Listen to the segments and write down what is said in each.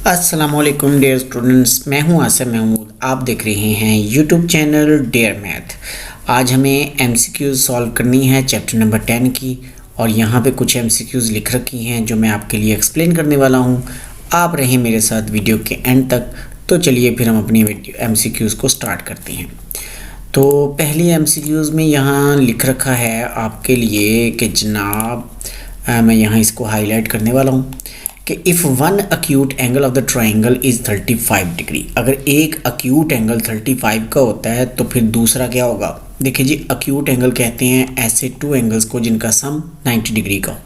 अस्सलामुअलैकुम dear students, मैं हूं आसिम महमूद। आप देख रहे हैं यूट्यूब चैनल डियर मैथ। आज हमें एमसीक्यूज़ सॉल्व करनी है चैप्टर नंबर 10 की, और यहाँ पे कुछ एमसीक्यूज़ लिख रखी हैं जो मैं आपके लिए एक्सप्लेन करने वाला हूँ। आप रहें मेरे साथ वीडियो के एंड तक। तो चलिए फिर हम अपनी एमसीक्यूज़ को स्टार्ट करते हैं। तो पहली एमसीक्यूज़ में यहाँ लिख रखा है आपके लिए कि जनाब, मैं यहाँ इसको हाईलाइट करने वाला हूँ कि if one acute angle of the triangle is 35 degree. अगर एक अक्यूट एंगल 35 का होता है तो फिर दूसरा क्या होगा? देखिए जी, अक्यूट एंगल कहते हैं ऐसे टू एंगल्स को जिनका सम 90 डिग्री का हो।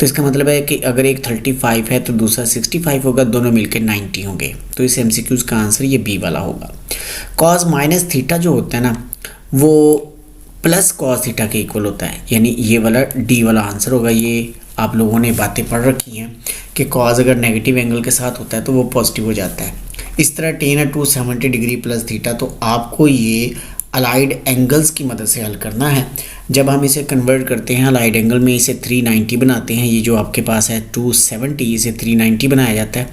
तो इसका मतलब है कि अगर एक 35 है तो दूसरा 65 होगा, दोनों मिलकर 90 होंगे। तो इस एमसीक्यूज़ का आंसर ये बी वाला होगा। कॉस माइनस थीटा जो होता है ना, वो प्लस कॉस थीटा के इक्वल होता है, यानी ये वाला डी वाला आंसर होगा। ये आप लोगों ने बातें पढ़ रखी हैं कि कॉस अगर नेगेटिव एंगल के साथ होता है तो वो पॉजिटिव हो जाता है। इस तरह टेन है 270 डिग्री प्लस थीटा। तो आपको ये अलाइड एंगल्स की मदद से हल करना है। जब हम इसे कन्वर्ट करते हैं अलाइड एंगल में, इसे 390 बनाते हैं। ये जो आपके पास है 270, इसे 390 बनाया जाता है।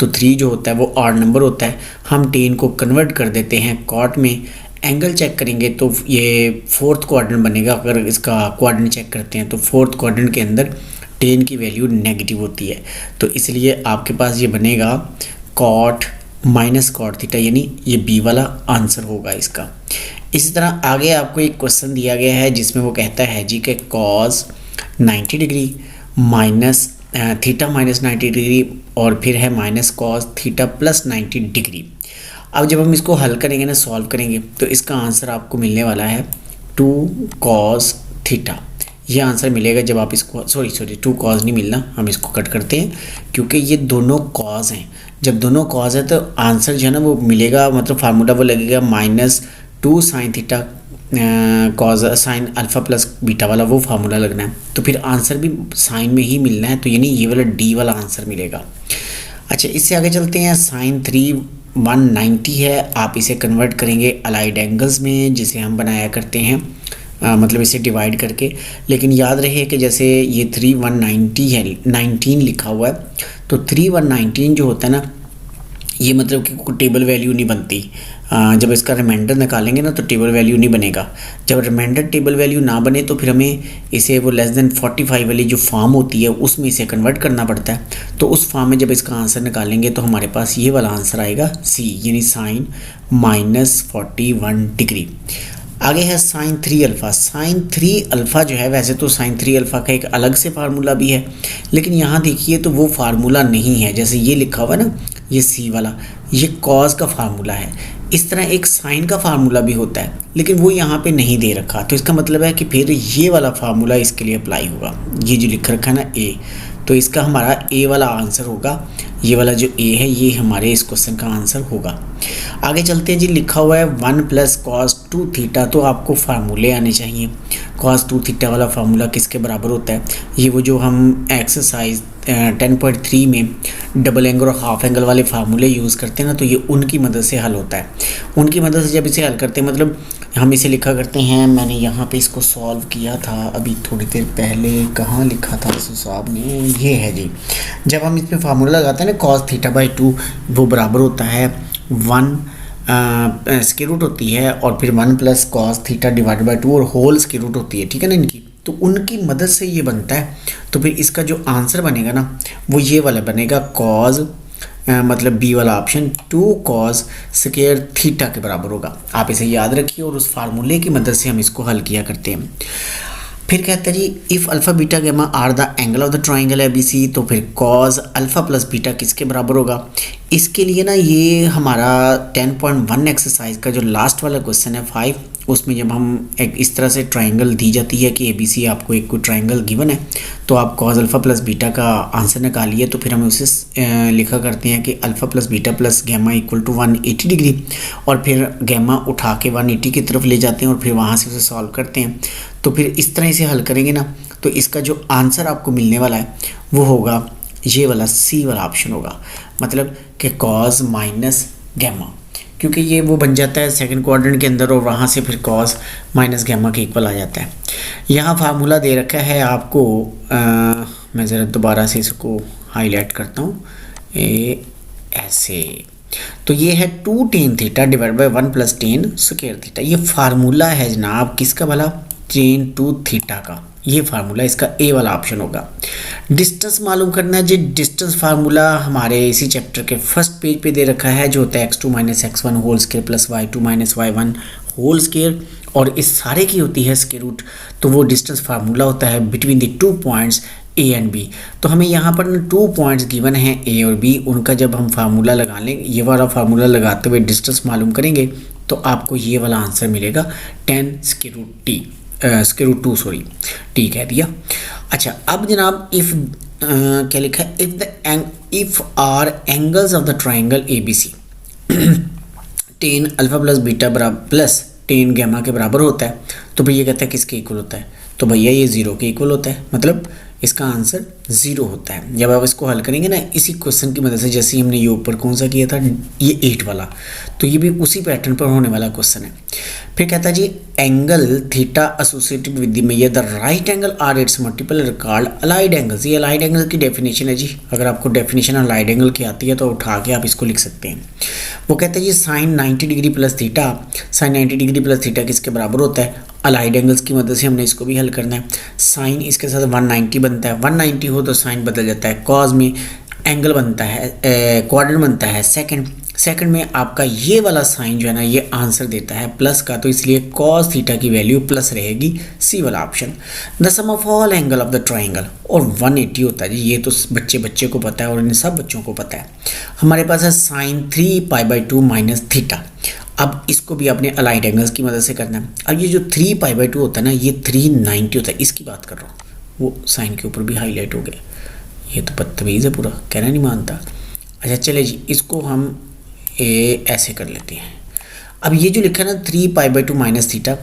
तो 3 जो होता है वो ऑड नंबर होता है। हम 10 को कन्वर्ट कर देते हैं कॉट में। एंगल चेक करेंगे तो ये फोर्थ क्वाड्रेंट बनेगा। अगर इसका क्वाड्रेंट चेक करते हैं तो फोर्थ क्वाड्रेंट के अंदर 10 की वैल्यू नेगेटिव होती है। तो इसलिए आपके पास ये बनेगा कॉट माइनस कॉट थीटा, यानी ये बी वाला आंसर होगा इसका। इसी तरह आगे आपको एक क्वेश्चन दिया गया है जिसमें वो कहता है जी कि cos 90 degree minus theta minus 90 degree, और फिर है minus cos theta plus 90 degree. अब जब हम इसको हल करेंगे ना, सॉल्व करेंगे, तो इसका आंसर आपको मिलने वाला है 2 कॉस थीटा। ये आंसर मिलेगा जब आप इसको सॉरी 2 कॉज नहीं मिलना, हम इसको कट करते हैं क्योंकि ये दोनों कॉज हैं। जब दोनों कॉज है तो आंसर जो है ना वो मिलेगा, मतलब फार्मूला वो लगेगा -2 sine theta cause sign alpha plus beta वाला, वो फार्मूला लगना है। तो फिर आंसर भी साइन में ही मिलना है, तो यानी ये वाला डी वाला आंसर मिलेगा। अच्छा, इससे आगे चलते हैं। साइन 3 190 है। आप इसे कन्वर्ट करेंगे अलाइड एंगल्स में, जिसे हम बनाया करते हैं मतलब इसे डिवाइड करके। लेकिन याद रहे कि जैसे ये 3 190 है, 19 लिखा हुआ है, तो 3 119 जो होता है ना, ये मतलब कि कोई टेबल वैल्यू नहीं बनती। जब इसका रिमाइंडर निकालेंगे ना तो टेबल वैल्यू नहीं बनेगा। जब रिमाइंडर टेबल वैल्यू ना बने तो फिर हमें इसे वो लेस देन 45 वाली जो फॉर्म होती है उसमें इसे कन्वर्ट करना पड़ता है। तो उस फॉर्म में जब इसका आंसर निकालेंगे तो हमारे पास ये वाला आंसर आएगा सी, यानी साइन -41 डिग्री। आगे है साइन 3 अल्फ़ा। साइन 3 अल्फ़ा जो है, वैसे तो साइन 3 अल्फ़ा का एक अलग से फार्मूला भी है, लेकिन यहाँ देखिए तो वो फार्मूला नहीं है। जैसे ये लिखा हुआ है ना, ये सी वाला, ये कॉस का फार्मूला है। इस तरह एक साइन का फार्मूला भी होता है, लेकिन वो यहाँ पे नहीं दे रखा। तो इसका मतलब है कि फिर ये वाला फार्मूला इसके लिए अप्लाई होगा। ये जो लिख रखा है ना ए, तो इसका हमारा ए वाला आंसर होगा। ये वाला जो ए है ये हमारे इस क्वेश्चन का आंसर होगा। आगे चलते हैं जी। लिखा हुआ है 1 प्लस कॉस 2 थीटा। तो आपको फार्मूले आने चाहिए। कॉस 2 थीटा वाला फार्मूला किसके बराबर होता है? ये वो जो हम एक्सरसाइज 10.3 में डबल एंगल और हाफ एंगल वाले फार्मूले यूज़ करते हैं ना, तो ये उनकी मदद से हल होता है। उनकी मदद से जब इसे हल करते हैं, मतलब हम इसे लिखा करते हैं। मैंने यहाँ पे इसको सॉल्व किया था अभी थोड़ी देर पहले। कहाँ लिखा था साहब ने? ये है जी। जब हम इसमें फार्मूला लगाते हैं ना, कॉस थीटा बाई 2, वो बराबर होता है 1 स्क्वायर रूट होती है, और फिर 1 plus cos theta divide by 2 और होल स्क्वायर रूट होती है, ठीक है ना इनकी। तो उनकी मदद से ये बनता है। तो फिर इसका जो आंसर बनेगा ना, वो ये वाला बनेगा, कॉज मतलब बी वाला ऑप्शन 2 कॉस स्क्वायर थीटा के बराबर होगा। आप इसे याद रखिए और उस फार्मूले की मदद से हम इसको हल किया करते हैं। फिर कहता है जी, if alpha beta gamma are the angle of the triangle A B C, तो फिर कॉस अल्फ़ा प्लस बीटा किसके बराबर होगा? इसके लिए ना ये हमारा 10.1 एक्सरसाइज का जो लास्ट वाला क्वेश्चन है 5, उसमें जब हम एक इस तरह से ट्राइंगल दी जाती है कि ए बी सी आपको एक कोई ट्राइंगल गिवन है, तो आप कॉस अल्फ़ा प्लस बीटा का आंसर निकालिए। तो फिर हम उसे लिखा करते हैं कि alpha plus beta plus gamma equal to 180 degree, और फिर गैमा उठा के 180 की तरफ ले जाते हैं और फिर वहाँ से उसे सॉल्व करते हैं। तो फिर इस तरह से हल करेंगे ना, तो इसका जो आंसर आपको मिलने वाला है वो होगा ये वाला सी वाला ऑप्शन होगा। मतलब कि कॉस माइनस गैमा, क्योंकि ये वो बन जाता है सेकंड क्वाड्रेंट के अंदर, और वहाँ से फिर कॉस माइनस गैमा के इक्वल आ जाता है। यहाँ फार्मूला दे रखा है आपको। मैं ज़रा दोबारा से इसको हाईलाइट करता हूँ। ऐसे। तो ये है 2 tan theta divide by 1 plus ten square theta. ये फार्मूला है जनाब किसका वाला, टेन टू थीटा का। ये फार्मूला इसका ए वाला ऑप्शन होगा। डिस्टेंस मालूम करना है जी। डिस्टेंस फार्मूला हमारे इसी चैप्टर के फर्स्ट पेज पे दे रखा है, जो होता है x2 minus x1 whole square plus y2 minus y1 whole square, और इस सारे की होती है स्क्वायर रूट। तो वो डिस्टेंस फार्मूला होता है between the 2 points A and B. तो हमें यहाँ पर 2 पॉइंट्स गिवन हैं ए और बी, उनका जब हम फार्मूला लगा लेंगे, ये वाला फार्मूला लगाते हुए डिस्टेंस मालूम करेंगे, तो आपको ये वाला आंसर मिलेगा 10 स्क्वायर रूट 2 सॉरी, टी कह दिया। अच्छा, अब जनाब इफ़ क्या लिखा है, if are angles of the triangle A B C tan alpha plus beta बराबर प्लस टेन गैमा के बराबर होता है, तो भैया कहता है किसके इक्वल होता है, तो भैया ये 0 के इक्वल होता है, मतलब इसका आंसर 0 होता है। जब आप इसको हल करेंगे ना इसी क्वेश्चन की मदद से, जैसे ही हमने ये ऊपर कौन सा किया था, ये 8 वाला, तो ये भी उसी पैटर्न पर होने वाला क्वेश्चन है। फिर कहता है जी angle theta associated with the major the right angle are its multiple are called allied angles. ये अलाइड एंगल की डेफिनेशन है जी। अगर आपको डेफिनेशन अलाइड एंगल की आती है तो उठा के आप इसको लिख सकते हैं। वो कहते हैं जी sine 90 degree plus theta, sine 90 degree plus theta किसके बराबर होता है, अलाइड एंगल्स की मदद से हमने इसको भी हल करना है। साइन इसके साथ 190 बनता है, 190 हो तो साइन बदल जाता है, कॉज में एंगल बनता है, क्वाड्रेंट बनता है सेकंड में आपका ये वाला साइन जो है ना ये आंसर देता है प्लस का, तो इसलिए कॉस थीटा की वैल्यू प्लस रहेगी, सी वाला option. The sum of all angle of the triangle, और 180 होता है जी, ये तो बच्चे को पता है और इन सब बच्चों को पता है। हमारे पास है साइन 3π/2 माइनस थीटा। अब इसको भी अपने अलाइड एंगल्स की मदद से करना है। अब ये जो 3π/2 होता है ना, ये 390 होता है, इसकी बात कर रहा हूँ, वो साइन के ऊपर भी हाईलाइट हो गया। ये तो बदतमीज़ है पूरा, कहना नहीं मानता। अच्छा चले जी, इसको हम ऐसे कर लेते हैं। अब ये जो लिखा है ना 3π/2 माइनस थीटा,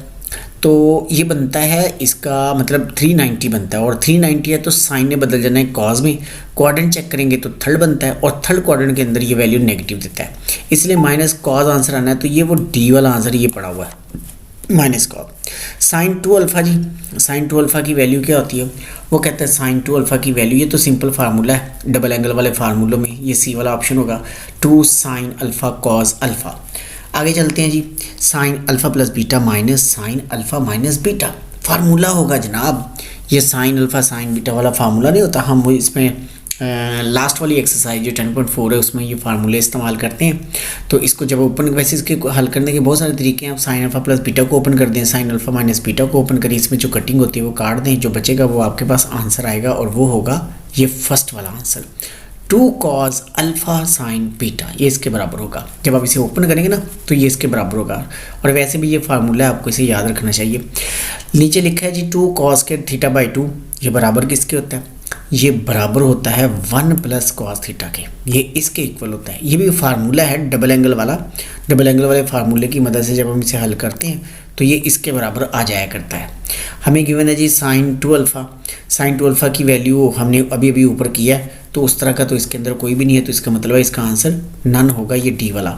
तो ये बनता है इसका मतलब 390 बनता है, और 390 है तो साइन ने बदल जाना है कॉज में, क्वाड्रेंट चेक करेंगे तो थर्ड बनता है, और थर्ड क्वाड्रेंट के अंदर ये वैल्यू नेगेटिव देता है, इसलिए माइनस कॉज आंसर आना है। तो ये वो डी वाला आंसर ये पड़ा हुआ है माइनस कॉज। साइन 2 अल्फ़ा जी, साइन 2 अल्फ़ा की वैल्यू क्या होती है, वो कहते हैं साइन 2 अल्फ़ा की वैल्यू, ये तो सिंपल फार्मूला है डबल एंगल वाले फार्मूलों में, ये सी वाला ऑप्शन होगा, 2 साइन अल्फ़ा कॉज अल्फ़ा। आगे चलते हैं जी, sine alpha plus beta minus sine alpha minus beta formula होगा जनाब। ये साइन अल्फ़ा साइन बीटा वाला फार्मूला नहीं होता, हम वो इसमें लास्ट वाली एक्सरसाइज जो 10.4 है उसमें ये फार्मूले इस्तेमाल करते हैं। तो इसको जब ओपन, वैसे इसके हल करने के बहुत सारे तरीके हैं। आप साइन अल्फ़ा प्लस बीटा को ओपन कर दें, साइन अल्फ़ा माइनस बीटा को ओपन करें, इसमें जो कटिंग होती है वो काट दें, जो बचेगा वो आपके पास आंसर आएगा, और वो होगा ये फर्स्ट वाला answer, 2 cos alpha sine beta, ये इसके बराबर होगा। जब आप इसे ओपन करेंगे ना तो ये इसके बराबर होगा, और वैसे भी ये फार्मूला है, आपको इसे याद रखना चाहिए। नीचे लिखा है जी 2 कॉस के थीटा/2, ये बराबर किसके होता है, ये बराबर होता है 1 प्लस कॉस थीटा के, ये इसके इक्वल होता है। ये भी फार्मूला है डबल एंगल वाला, डबल एंगल वाले फार्मूले की मदद से जब हम इसे हल करते हैं तो ये इसके बराबर आ जाया करता है। हमें गिवन है जी साइन 2 अल्फ़ा, साइन 2 अल्फ़ा की वैल्यू हमने अभी ऊपर किया है, तो उस तरह का तो इसके अंदर कोई भी नहीं है, तो इसका मतलब है इसका आंसर नन होगा, ये डी वाला।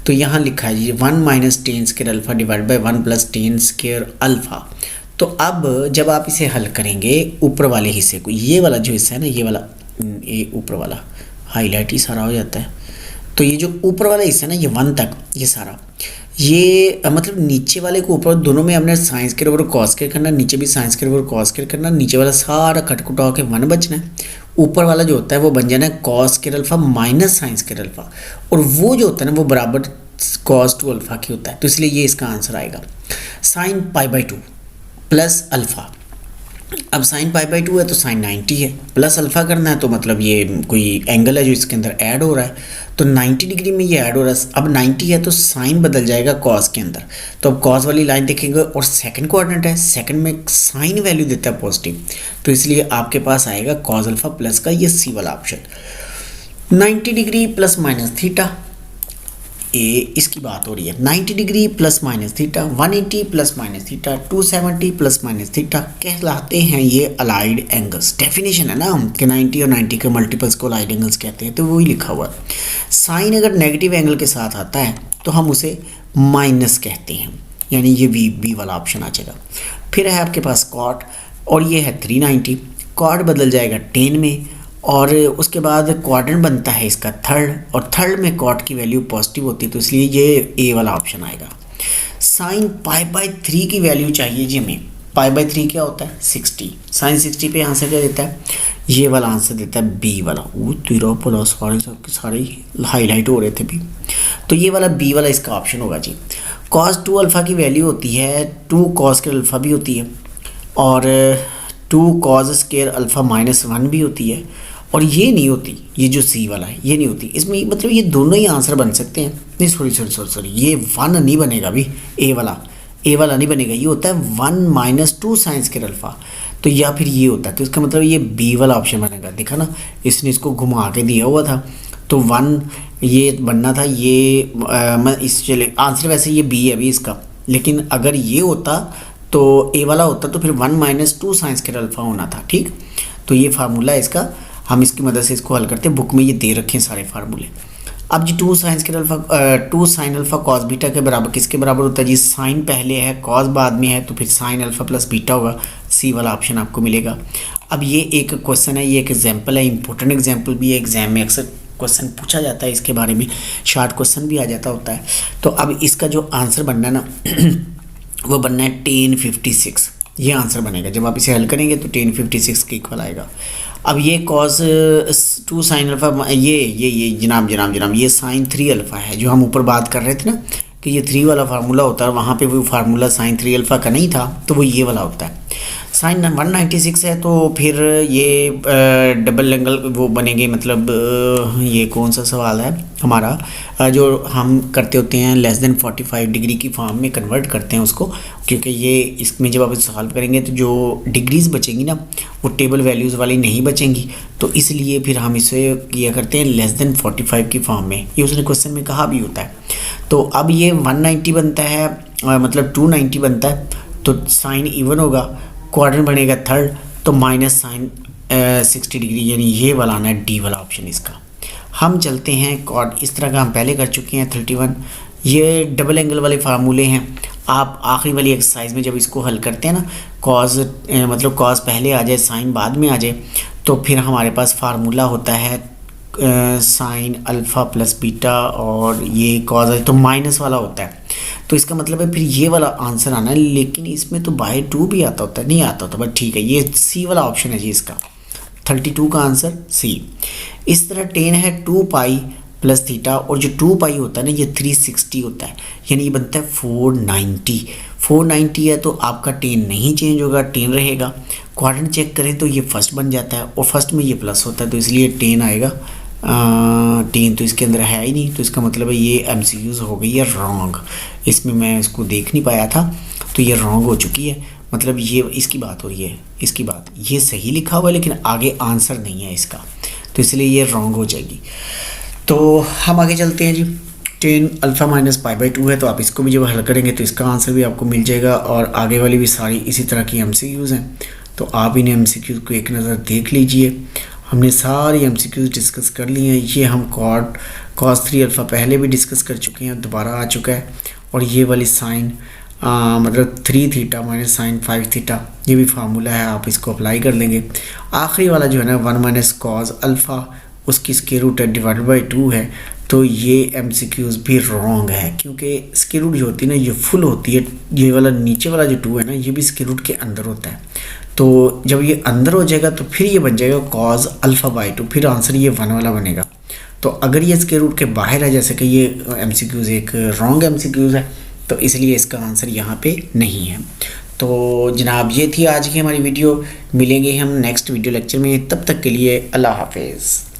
तो यहाँ लिखा है जी 1 minus ten square alpha divide by 1 plus ten square alpha. तो अब जब आप इसे हल करेंगे ऊपर वाले हिस्से को, ये वाला जो हिस्सा है ना, ये वाला, ये ऊपर वाला हाईलाइट ही सारा हो जाता है, तो ये जो ऊपर वाला हिस्सा है ना, ये 1 तक ये सारा, ये मतलब नीचे वाले को ऊपर, दोनों में हमने साइंस के ओवर कॉस के करना, नीचे भी साइंस के ओवर कॉस के करना, नीचे वाला सारा कटकुटा के 1 बचना है, ऊपर वाला जो होता है वो बन जाना है कॉस के अल्फ़ा माइनस साइंस के अल्फ़ा, और वो जो होता है ना वो बराबर कॉस 2 अल्फ़ा की होता है, तो इसलिए ये इसका आंसर आएगा। साइन π/2 प्लस अल्फ़ा, अब साइन π/2 है तो साइन 90 है, प्लस अल्फ़ा करना है तो मतलब ये कोई एंगल है जो इसके अंदर ऐड हो रहा है, तो 90 डिग्री में ये ऐड हो रहा है। अब 90 है तो साइन बदल जाएगा कॉस के अंदर, तो अब कॉस वाली लाइन देखेंगे, और सेकंड क्वाड्रेंट है, सेकंड में साइन वैल्यू देता है पॉजिटिव, तो इसलिए आपके पास आएगा कॉस अल्फ़ा प्लस का ये सी वाला option. 90 degree plus minus theta, ये इसकी बात हो रही है, 90 degree plus minus theta, 180 plus minus theta, 270 plus minus theta कहलाते हैं ये अलाइड एंगल्स। डेफिनेशन है ना कि 90 और 90 के मल्टीपल्स को अलाइड एंगल्स कहते हैं, तो वही लिखा हुआ है। साइन अगर नेगेटिव एंगल के साथ आता है तो हम उसे माइनस कहते हैं, यानी ये बी वाला ऑप्शन आ जाएगा। फिर है आपके पास कॉट, और ये है 390, कॉट बदल जाएगा 10 में, और उसके बाद क्वाड्रेंट बनता है इसका थर्ड, और थर्ड में कॉट की वैल्यू पॉजिटिव होती है, तो इसलिए ये ए वाला ऑप्शन आएगा। साइन π/3 की वैल्यू चाहिए जी हमें। π/3 क्या होता है 60। साइन 60 पे आंसर क्या देता है, ये वाला आंसर देता है बी वाला। वो तेरा बोला सारे हाईलाइट हो रहे थे भी, तो ये वाला बी वाला इसका ऑप्शन होगा जी। cos 2 अल्फ़ा की वैल्यू होती है 2 cos स्क्वायर अल्फ़ा भी होती है, और 2 cos स्क्वायर अल्फ़ा -1 भी होती है, और ये नहीं होती, ये जो सी वाला है ये नहीं होती। इसमें मतलब ये दोनों ही आंसर बन सकते हैं। नहीं सॉरी, ये 1 नहीं बनेगा भी, ए वाला नहीं बनेगा। ये होता है 1 - 2 साइन स्क्वायर अल्फ़ा, तो या फिर ये होता है, तो इसका मतलब ये बी वाला ऑप्शन बनेगा। देखा ना, इसने इसको घुमा के दिया हुआ था, तो 1 ये बनना था, ये मैं इस चले आंसर वैसे ये बी है अभी इसका, लेकिन अगर ये होता तो ए वाला होता तो फिर 1 - 2 साइन स्क्वायर अल्फ़ा होना था। ठीक, तो ये फार्मूला है इसका, हम इसकी मदद से इसको हल करते हैं। बुक में ये दे रखे हैं सारे फार्मूले। अब जी 2 साइन अल्फ़ा कॉस बीटा के बराबर किसके बराबर होता है जी, साइन पहले है कॉस बाद में है, तो फिर साइन अल्फ़ा प्लस बीटा होगा। सी वाला ऑप्शन आपको मिलेगा। अब ये एक क्वेश्चन है, ये एक एग्जाम्पल है, इंपॉर्टेंट एग्जाम्पल भी है, एग्जाम में अक्सर क्वेश्चन पूछा जाता है इसके बारे में, शॉर्ट क्वेश्चन भी आ जाता होता है। तो अब इसका जो आंसर बनना है ना वो बनना है 1056, ये आंसर बनेगा। जब आप इसे हल करेंगे तो 1056 के इक्वल आएगा। अब ये cos 2 साइन अल्फ़ा, ये जनाब ये साइन 3 अल्फ़ा है, जो हम ऊपर बात कर रहे थे ना कि ये 3 वाला फार्मूला होता है, वहाँ पे वो फार्मूला साइन 3 अल्फ़ा का नहीं था, तो वो ये वाला होता है। साइन 196 है, तो फिर ये डबल एंगल वो बनेंगे, मतलब ये कौन सा सवाल है हमारा, जो हम करते होते हैं लेस देन 45 डिग्री की फॉर्म में कन्वर्ट करते हैं उसको, क्योंकि ये इसमें जब आप सॉल्व करेंगे तो जो डिग्रीज़ बचेंगी ना वो टेबल वैल्यूज़ वाली नहीं बचेंगी, तो इसलिए फिर हम इसे किया करते हैं लेस देन 45 की फॉर्म में। ये उसने क्वेश्चन में कहा भी होता है। तो अब ये 190 बनता है, मतलब 290 बनता है, तो साइन इवन होगा, क्वाड्रेंट बनेगा थर्ड, तो माइनस साइन 60 डिग्री, यानी ये वाला आना है डी वाला ऑप्शन इसका। हम चलते हैं कॉड, इस तरह का हम पहले कर चुके हैं 31। ये डबल एंगल वाले फार्मूले हैं। आप आखिरी वाली एक्सरसाइज में जब इसको हल करते हैं ना, कॉज मतलब कॉज पहले आ जाए साइन बाद में आ जाए, तो फिर हमारे पास फार्मूला होता है साइन अल्फ़ा प्लस बीटा, और ये कॉज है तो माइनस वाला होता है, तो इसका मतलब है फिर ये वाला आंसर आना है। लेकिन इसमें तो बाय 2 भी आता होता है, नहीं आता होता, बट ठीक है, ये सी वाला ऑप्शन है जी इसका, 32 का आंसर सी। इस तरह 10 है 2 पाई प्लस थीटा, और जो 2 पाई होता है ना ये 360 होता है, यानी ये बनता है 490 है, तो आपका 10 नहीं चेंज होगा, 10 रहेगा। क्वाड्रेंट चेक करें तो ये फर्स्ट बन जाता है, और फर्स्ट में ये प्लस होता है, तो इसलिए 10 आएगा। 10 तो इसके अंदर है ही नहीं, तो इसका मतलब है ये MCQs हो गई है रॉन्ग। इसमें मैं इसको देख नहीं पाया था, तो ये रॉन्ग हो चुकी है, मतलब ये इसकी बात हो रही है, इसकी बात, ये सही लिखा हुआ है लेकिन आगे आंसर नहीं है इसका, तो इसलिए ये रॉन्ग हो जाएगी। तो हम आगे चलते हैं जी। 10 अल्फ़ा माइनस π/2 है, तो आप इसको भी जब हल करेंगे तो इसका आंसर भी आपको मिल जाएगा, और आगे वाली भी सारी इसी तरह की MCQs हैं, तो आप इन्हें MCQs को एक नज़र देख लीजिए। हमने सारी MCQs डिस्कस कर ली हैं। ये हम cos 3 अल्फ़ा पहले भी डिस्कस कर चुके हैं, दोबारा आ चुका है, और ये वाली साइन मतलब 3 थीटा माइनस साइन 5 थीटा, ये भी फार्मूला है, आप इसको अप्लाई कर लेंगे। आखिरी वाला जो है ना 1 माइनस कॉस अल्फ़ा, उसकी स्क्वायर रूट /2 है, तो ये MCQs भी रॉन्ग है, क्योंकि स्क्वायर रूट जो होती है ना ये फुल होती है, ये वाला नीचे वाला जो 2 है ना ये भी स्क्वायर रूट के अंदर होता है, तो जब ये अंदर हो जाएगा तो फिर ये बन जाएगा cos अल्फ़ा/2, फिर आंसर ये 1 वाला बनेगा। तो अगर ये स्क्वायर रूट के बाहर है, जैसे कि ये MCQs एक रॉन्ग MCQs है, तो इसलिए इसका आंसर यहाँ पे नहीं है। तो जनाब ये थी आज की हमारी वीडियो, मिलेंगे हम नेक्स्ट वीडियो लेक्चर में, तब तक के लिए अल्लाह हाफिज़।